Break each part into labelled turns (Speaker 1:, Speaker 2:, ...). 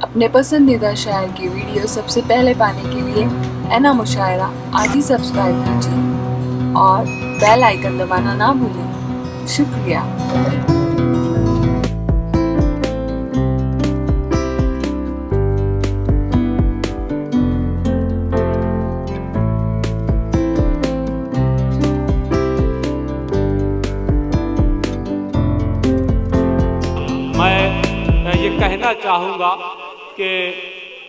Speaker 1: अपने पसंदीदा शायर की वीडियो सबसे पहले पाने के लिए एना मुशायरा आज ही सब्सक्राइब कीजिए और बेल आइकन दबाना ना भूलें। शुक्रिया।
Speaker 2: मैं ये कहना चाहूँगा कि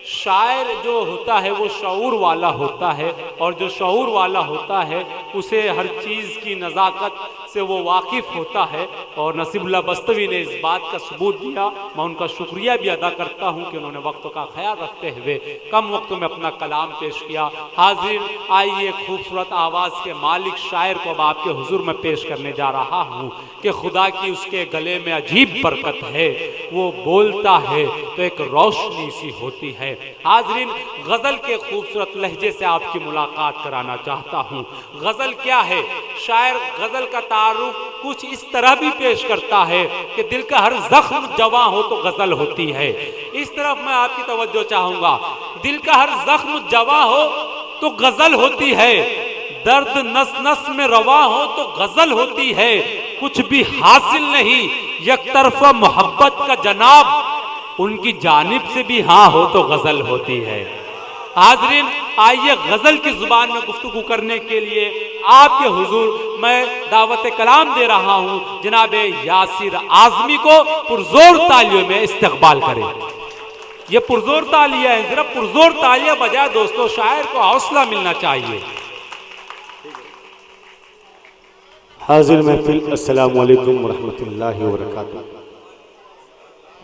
Speaker 2: शायर जो होता है वो शऊर वाला होता है, और जो शऊर वाला होता है उसे हर चीज़ की नज़ाकत से वो वाकिफ़ होता है। और नसीबुल्लाह बस्तवी ने इस बात का सबूत दिया। मैं उनका शुक्रिया भी अदा करता हूँ कि उन्होंने वक्त का ख्याल रखते हुए कम वक्त में अपना कलाम पेश किया। हाजिर आइए खूबसूरत आवाज़ के मालिक शायर को अब आपके हुजूर में पेश करने जा रहा हूँ कि खुदा की उसके गले में अजीब बरकत है, वो बोलता है तो एक रोशनी सी होती है। हाजरीन, गज़ल के खूबसूरत लहजे से आपकी मुलाकात कराना चाहता हूँ। गज़ल क्या है? शायर गज़ल का तारुफ कुछ इस तरह भी पेश करता है कि दिल का हर जख्म जवां हो तो गज़ल होती है। इस तरफ मैं आपकी तवज्जो चाहूँगा। दिल का हर जख्म जवां हो तो गज़ल होती है, दर्द नस नस में रवा हो तो गज़ल होती है। कुछ भी हासिल नहीं एक तरफा मोहब्बत का जनाब, उनकी जानिब से भी हाँ हो तो गज़ल होती है। हाजरीन, आइए गज़ल की ज़ुबान में गुफ्तगू करने के लिए आपके हुजूर मैं दावत कलाम दे रहा हूँ। जनाब यासिर आज़मी को पुरजोर तालियों में इस्तकबाल करें। ये पुरजोर तालियां हैं, जरा पुरजोर तालियां बजाए दोस्तों, शायर को हौसला मिलना चाहिए।
Speaker 3: हाजिर महफिल, अस्सलाम वालेकुम वरहमतुल्लाहि वबरकातुहू।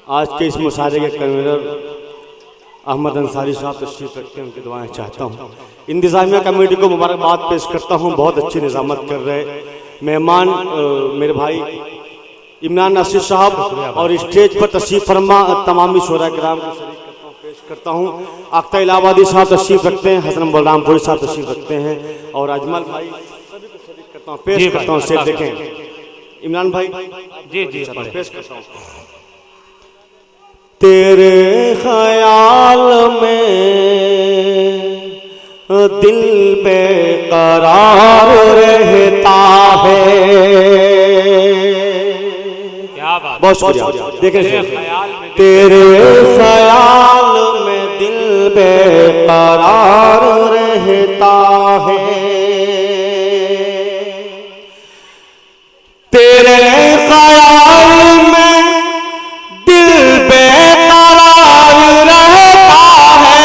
Speaker 3: आज के इस मुशायरे के कन्वीनर अहमद अंसारी साहब तशरीफ रखते हैं, उनकी दुआएं चाहता हूँ। इंतज़ामिया कमेटी को मुबारकबाद पेश करता हूँ, बहुत अच्छी निज़ामत कर रहे मेहमान मेरे भाई इमरान नासिर साहब, और स्टेज पर तशरीफ फरमा तमामी शोरा कराम को शरीक करता हूँ, पेश करता हूँ। अख्तर इलाहाबादी साहब तशरीफ रखते हैं, हसन बलरामपुरी साहब तशरीफ रखते हैं, और अजमल भाई सभी को शरीक करता हूँ, पेश करता हूँ। से देखें इमरान भाई, जी जी पेश करता हूँ। तेरे ख्याल में दिल बेकरार रहता है।
Speaker 2: क्या बात,
Speaker 3: बहुत शुक्रिया। देखें तेरे ख्याल में दिल बेकरार रहता है, तेरे ख्याल में दिल बेकरार रहता है,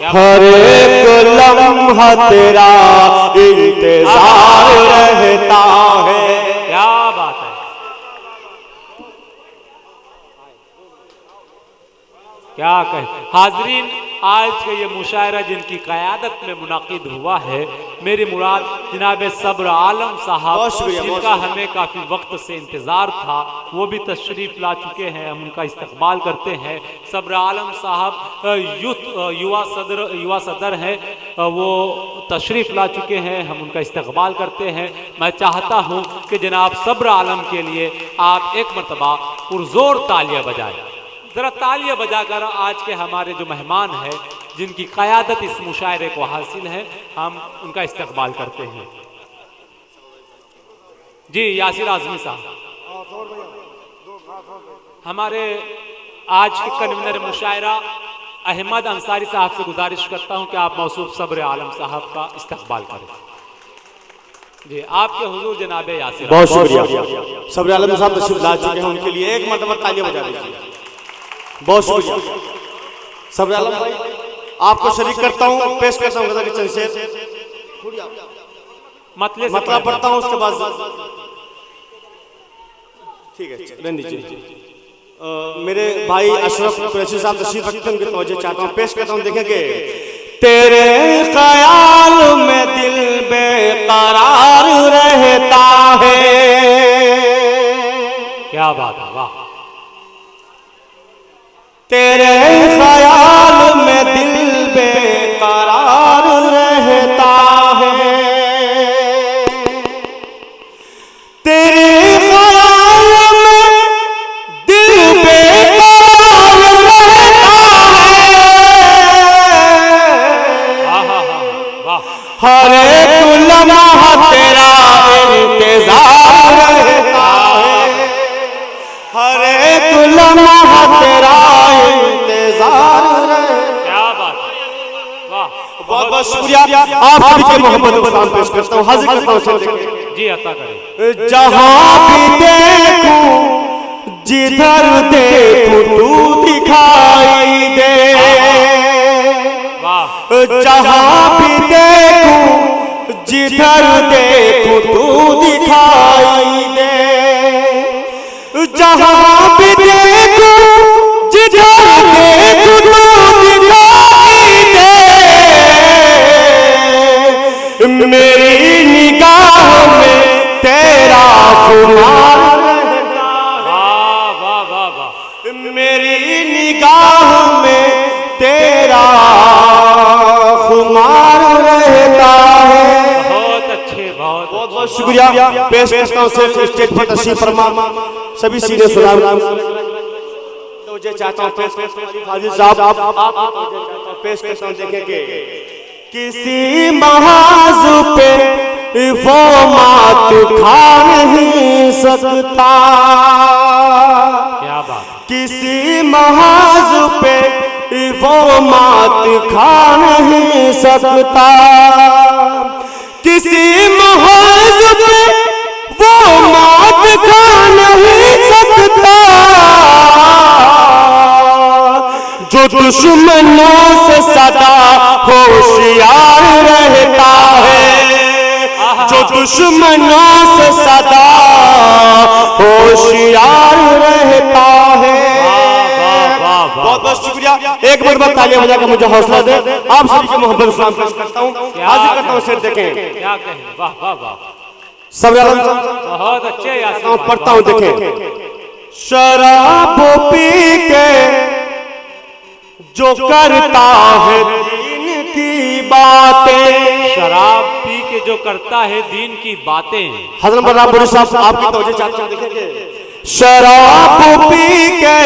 Speaker 3: हर एक लम्हा तेरा इंतजार रहता है।
Speaker 2: क्या बात है, क्या कहें। हाजरीन, आज का ये मुशायरा जिनकी क़यादत में मुनाकिद हुआ है, मेरी मुराद जनाब सब्र आलम साहब, जिनका हमें काफ़ी वक्त से इंतज़ार था, वो भी तशरीफ़ ला चुके हैं, हम उनका इस्तकबाल करते हैं। सब्र आलम साहब युवा सदर हैं, वो तशरीफ़ ला चुके हैं, हम उनका इस्तकबाल करते हैं। मैं चाहता हूँ कि जनाब सब्र आलम के लिए आप एक मरतबा पुरजोर तालियाँ बजाएं। ज़रा तालियाँ बजाकर आज के हमारे जो मेहमान हैं, जिनकी क़यादत इस मुशायरे को हासिल है, हम उनका इस्तकबाल करते हैं। जी यासिर आज़मी साहब, हमारे आज के कन्वीनर मुशायरा अहमद अंसारी साहब से गुजारिश करता हूं कि आप मौसूफ सब्र आलम साहब का इस्तकबाल करें। जी आपके हुजूर जनाब यासिर।
Speaker 3: बहुत शुक्रिया। सब्र आलम साहब तशरीफ ला चुके हैं, उनके लिए एक मरतबा तालियां बजा दीजिए। बहुत शुक्रिया। सब्र आलम भाई, आपको शरीक करता हूँ, पेश करता हूँ गज़ल के चंद शेर, मतलब पढ़ता हूँ, उसके बाद ठीक है रहने दीजिए। मेरे भाई अशरफ कुरैशी साहब तशरीफ रखते हैं, उनकी तवज्जो चाहता हूँ, पेश करता हूँ। देखेंगे तेरे ख्याल में दिल बेकरार रहता है।
Speaker 2: क्या बात है, वाह।
Speaker 3: तेरे ख्याल में दिल बेकरार रहता है, तेरे ख्याल में बहुत शुक्रिया। आप सभी के मोहब्बत को सलाम पेश करता हूँ, हाजिर करता हूँ।
Speaker 2: जी अता करें।
Speaker 3: जहाँ भी देखूं जिधर देखूं तू दिखाई दे, जहाँ भी देखूं जिधर देखूं तू दिखाई दे, जहाँ भी देखूं जिधर देखूं तू दिखाई दे, मेरी निगाहों में तेरा खुमार रहता है।
Speaker 2: वाह वाह वाह।
Speaker 3: मेरी निगाहों में तेरा खुमार रहता है।
Speaker 2: बहुत अच्छे, बहुत
Speaker 3: बहुत शुक्रिया पेश करता हूँ। स्टेज पर तशरीफ फरमा सभी सीने सलाम मुझे चाहता हूँ पेश हाजिर साहब आप पेश करता हूँ। देखेंगे किसी महाज पे वो मात खा नहीं सकता,
Speaker 2: क्या बात।
Speaker 3: किसी महाज पे वो मात खा नहीं सकता, किसी महाज पे वो मात खा नहीं सकता, जो दुश्मनों से सदा होशियार रहता है, जो दुश्मनों से सदा होशियार रहता है। बहुत बहुत शुक्रिया। एक बार तालियां बजाकर मुझे हौसला दे। आप सभी के मोहब्बत सलाम पेश करता हूँ, हाजिर करता हूँ। शेर देखें,
Speaker 2: क्या कहें, वाह वाह वाह।
Speaker 3: सब
Speaker 2: बहुत अच्छे यासीन भाई,
Speaker 3: पढ़ता हूँ। देखें शराब पी के जो करता है दीन की बातें,
Speaker 2: शराब पी के जो करता है दीन की बातें।
Speaker 3: हज़रत बराबरी साहब आपकी तवज्जो चाहता हूं। देखेंगे शराब पी के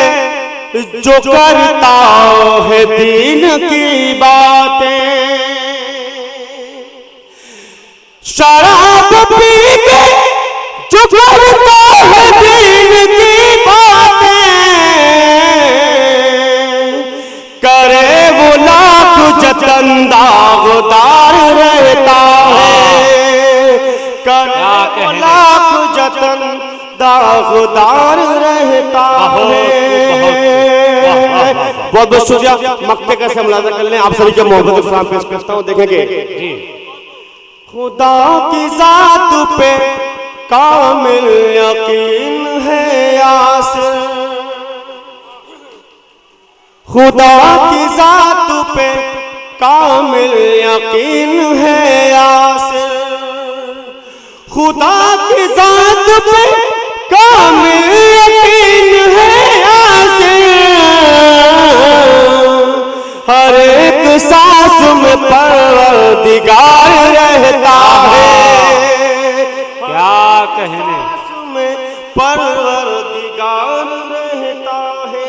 Speaker 3: जो करता है दीन की बातें, शराब पी के जो करता है दीन की बातें, करे वो लाख जतन दागदार रहता है, करे वो लाख जतन दागदार रहता है। बहुत बहुत शुक्रिया। मक्ते का मुलाजा कर लें। आप सभी के मोहब्बत को सलाम पेश करता हूँ। देखेंगे खुदा की जात पे कामिल यकीन है यासिर, खुदा की जात पे कामिल यकीन है यासिर, खुदा की जात पे कामिल यकीन है यासिर, हर एक सांस में परवरदिगार रहता है।
Speaker 2: क्या कहने,
Speaker 3: में परवरदिगार रहता है।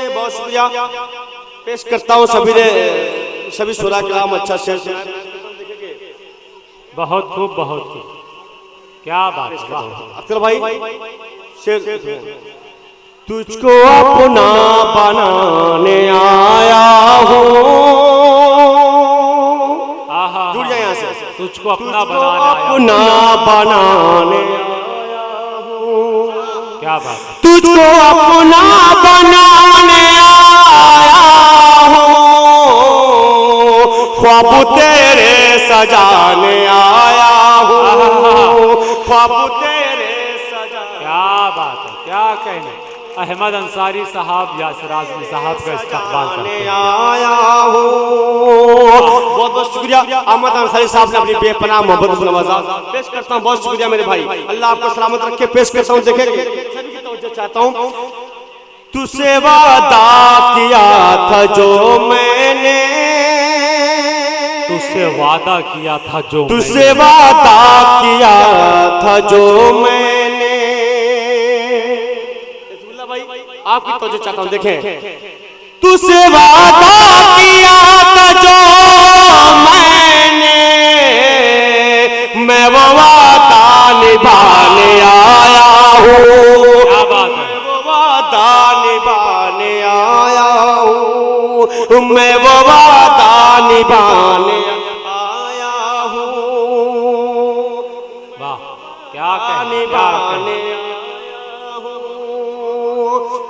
Speaker 3: बहुत शुक्रिया पेश करता हूँ सभी शुरा किराम। अच्छा शेर
Speaker 2: बहुत खूब, बहुत खूब, क्या बात।
Speaker 3: अख्तर भाई शेर तुझको अपना बनाने आया हूँ, जुड़ जाए यहाँ से।
Speaker 2: तुझको अपना
Speaker 3: अपना बनाने आया हूँ,
Speaker 2: क्या बात।
Speaker 3: तुझको अपना बनाने आया हूँ, ख्वाब तेरे सजाने आया हूँ, ख्वाब तेरे सजाने।
Speaker 2: क्या बात है, क्या कहने। अहमद अंसारी साहब यासिर आज़मी साहब का इस्तकबाल करते हैं।
Speaker 3: आया हूँ। बहुत बहुत शुक्रिया। अहमद अंसारी साहब ने अपनी बेपनाह मोहब्बत को नवाजा। पेश करता हूँ। बहुत शुक्रिया मेरे भाई, अल्लाह आपको सलामत रखे। पेश करता हूँ। देखेंगे सभी की तवज्जो चाहता हूँ। तुझसे वादा किया था जो मैंने,
Speaker 2: तुझसे वादा किया था जो,
Speaker 3: तुझसे वादा किया था जो मैंने, आपकी तवज्जो चाहता हूँ। देखें तुझसे वादा किया था जो मैंने, मैं वो वादा निभाने आया हूँ,
Speaker 2: क्या बात है।
Speaker 3: वो वादा निभाने आया हूँ, मैं वो वादा निभाने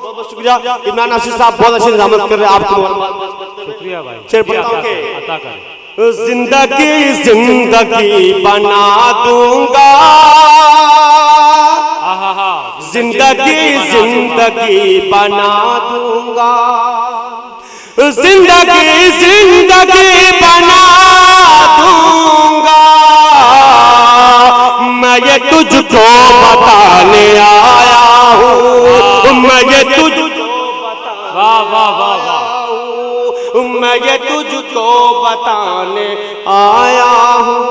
Speaker 3: बहुत बहुत शुक्रिया इमरान नासिर साहब, बहुत अच्छी निजामत कर रहे हैं आपको।
Speaker 2: शुक्रिया भाई,
Speaker 3: शेर पढ़ता हूं
Speaker 2: अता करें।
Speaker 3: जिंदगी जिंदगी बना दूंगा, जिंदगी जिंदगी बना दूंगा, जिंदगी जिंदगी बना दूंगा, मैं ये तुझको बताने आया हूँ, मैं ये तुझको
Speaker 2: वाह वाह वाह वाह,
Speaker 3: मैं ये तुझको बताने आया हूँ।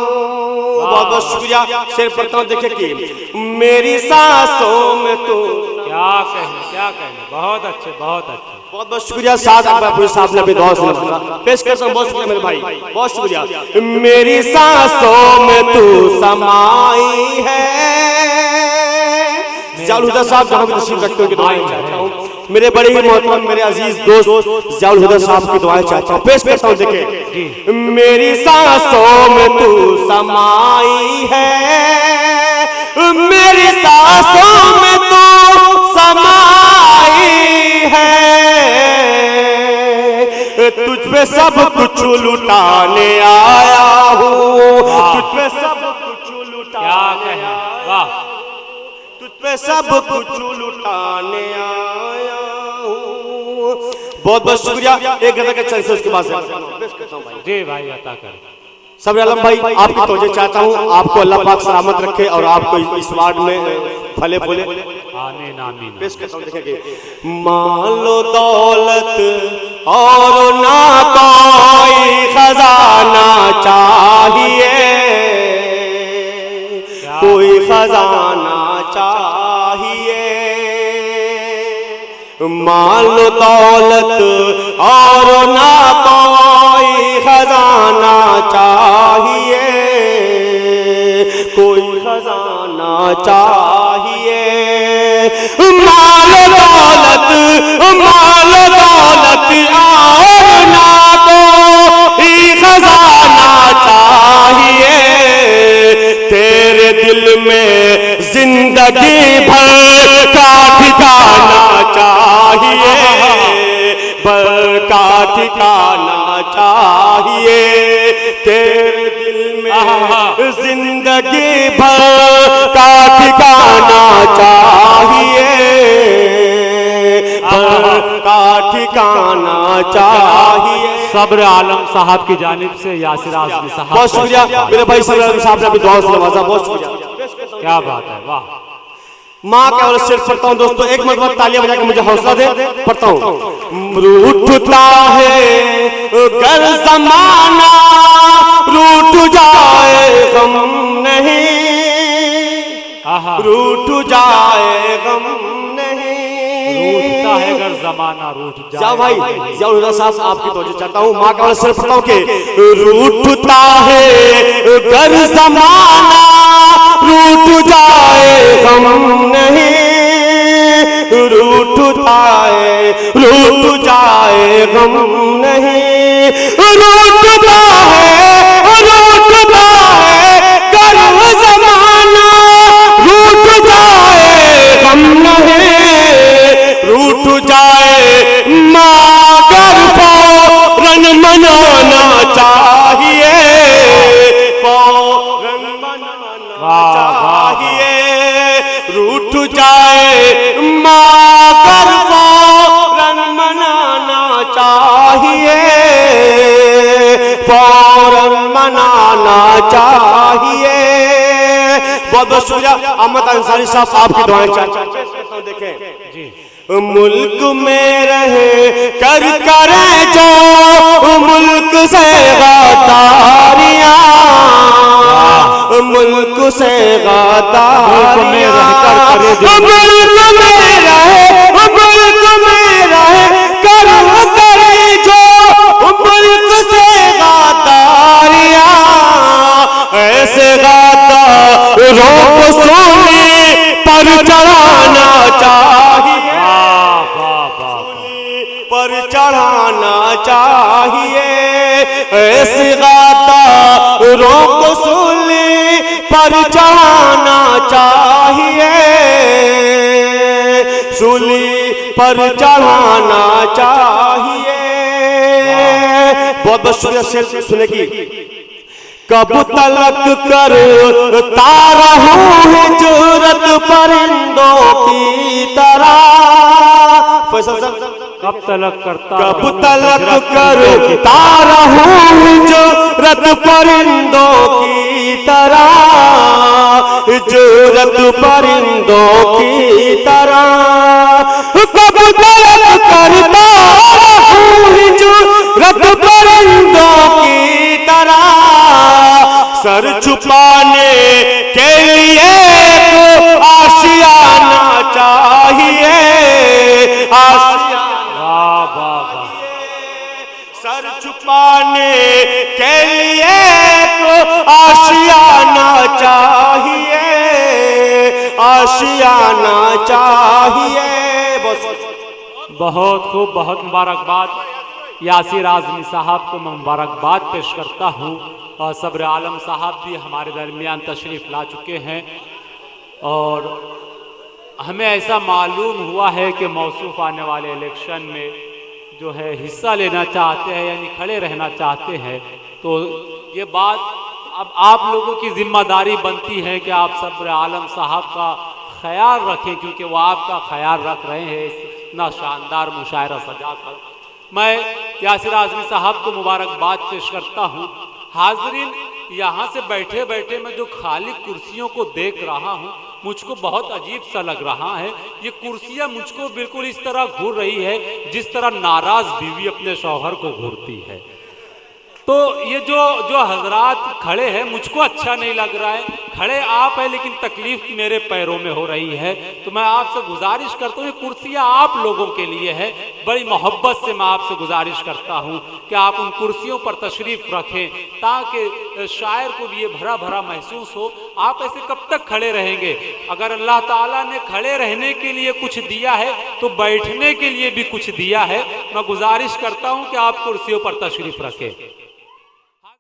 Speaker 3: बहुत बहुत शुक्रिया। शेर पढ़ता हूँ, देखिए कि मेरी सांसों में तू,
Speaker 2: क्या कहने क्या कहने, बहुत अच्छे बहुत अच्छे।
Speaker 3: बहुत बहुत शुक्रिया। साथ अकबरपुरी साहब ने भी दुआ से पेश करता हूँ, बहुत शुक्रिया मेरे भाई, बहुत शुक्रिया। मेरी सांसों में तू समाई है, ज़ियाउल हुदा साहब जहाँ भी तशरीफ रखते हो कि दुआएं चाहता हूँ, मेरे बड़े ही मोहतरम मेरे अजीज दोस्त ज़ियाउल हुदा साहब की दुआएं चाहता हूँ, पेश करता हूँ। देखिए मेरी सांसों में तू समाई है, मेरी सांसों में तू समाई है, तुझ पे सब कुछ लुटाने आया हूँ, तुझ पे सब कुछ लुटाने आया,
Speaker 2: वाह,
Speaker 3: तुझ पे सब कुछ लुटाने आया हूँ। बहुत बहुत शुक्रिया। एक गजल का चंद से उसके बाद
Speaker 2: जी भाई अता करें।
Speaker 3: सब्र आलम भाई आपकी तवज्जो चाहता हूँ, आपको अल्लाह पाक सलामत रखे और आपको इस वार्ड में फले फूले।
Speaker 2: आमीन आमीन।
Speaker 3: पेश करता हूं, देखेंगे मान लो दौलत और ना कोई खजाना चाहिए, कोई खजाना चाहिए, मान लो दौलत और ना कोई खजाना चाहिए, कोई खजाना चाहिए, माल दौलत और ना कोई खजाना चाहिए, तेरे दिल में जिंदगी भर का ठिकाना चाहिए, भर का ठिकाना चाहिए, तेरे दिल में जिंदगी भर का ठिकाना चाहिए, भर का ठिकाना चाहिए।
Speaker 2: सब्र आलम साहब की जानिब से यासिर आज़मी साहब,
Speaker 3: बहुत शुक्रिया मेरे भाई सब्र आलम साहब ने भी दुआ से नवाजा, बहुत शुक्रिया।
Speaker 2: क्या बात है, वाह।
Speaker 3: माँ के और शेर पढ़ता हूँ दोस्तों, एक मरतबा तालियां बजा के मुझे हौसला दे, पढ़ता हूँ। रूठता है गर ज़माना, रूठ जाए गम नहीं, रूठ जाए गम नहीं,
Speaker 2: रूठता है अगर जमाना रूठ जाए।
Speaker 3: जाओ भाई ज़ियाउल हुदा साहब आपकी तवज्जो चाहता हूँ, माँ का और शेर पढ़ता हूँ कि रूठता है गर ज़माना, रूठ जाए गम नहीं, रूठ जाए गम नहीं, रूठता है गर ज़माना, रूठ जाए गम नहीं, रूठ जाए मगर फौरन मनाना चाहिए, फौरन मनाना चाहिए, रूठ जाए मगर फौरन मनाना चाहिए, फौरन मनाना चाहिए। बहुत बहुत शुक्रिया अहमद अंसारी साहब, आपकी दुआएं चाहता हूं, देखें
Speaker 2: जी।
Speaker 3: मुल्क में रहे कर करे जो मुल्क से गद्दारियां, मुल्क से गद्दारियां, मुल्क में रहे कर करे जो मुल्क से गद्दारियां, ऐसे गद्दारों को सूली पर चढ़ाना चाहिए, पर चढ़ाना चाहिए, ऐसे गद्दारों को सूली पर चढ़ाना चाहिए, सूली पर चढ़ाना चाहिए। बहुत बहुत शुक्रिया सुने की। कब तलक करता रहूं हिजरत परिंदों की तरह।
Speaker 2: कब तलक करता
Speaker 3: रहूं हिजरत परिंदों की तरह, हिजरत परिंदों की तरह। कब तलक करता रहूं हिजरत परिंदों की तरह, सर छुपाने के लिए तो आशियाना चाहिए। सर छुपाने के लिए तो आशियाना चाहिए, आशियाना चाहिए।
Speaker 2: बहुत खूब, बहुत मुबारकबाद। यासिर आज़मी साहब को मैं मुबारकबाद पेश करता हूँ और सब्र आलम साहब भी हमारे दरमियान तशरीफ़ ला चुके हैं। और हमें ऐसा मालूम हुआ है कि मौसूफ आने वाले इलेक्शन में जो है हिस्सा लेना चाहते हैं, यानी खड़े रहना चाहते हैं। तो ये बात अब आप लोगों की जिम्मेदारी बनती है कि आप सब्र आलम साहब का ख्याल रखें, क्योंकि वो आपका ख्याल रख रहे हैं इतना शानदार मुशायरा सजा कर। मैं यासिर आज़मी साहब को मुबारकबाद पेश करता हूँ। हाजरीन, यहाँ से बैठे बैठे मैं जो खाली कुर्सियों को देख रहा हूँ, मुझको बहुत अजीब सा लग रहा है। ये कुर्सियाँ मुझको बिल्कुल इस तरह घूर रही है जिस तरह नाराज बीवी अपने शौहर को घूरती है। तो ये जो हजरात खड़े हैं, मुझको अच्छा नहीं लग रहा है। खड़े आप हैं लेकिन तकलीफ मेरे पैरों में हो रही है। तो मैं आपसे गुजारिश करता हूँ, ये कुर्सियाँ आप लोगों के लिए है। बड़ी मोहब्बत से मैं आपसे गुजारिश करता हूँ कि आप उन कुर्सियों पर तशरीफ़ रखें ताकि शायर को भी ये भरा भरा महसूस हो। आप ऐसे कब तक खड़े रहेंगे? अगर अल्लाह ताला ने खड़े रहने के लिए कुछ दिया है तो बैठने के लिए भी कुछ दिया है। मैं गुजारिश करता हूँ कि आप कुर्सियों पर तशरीफ़ रखें।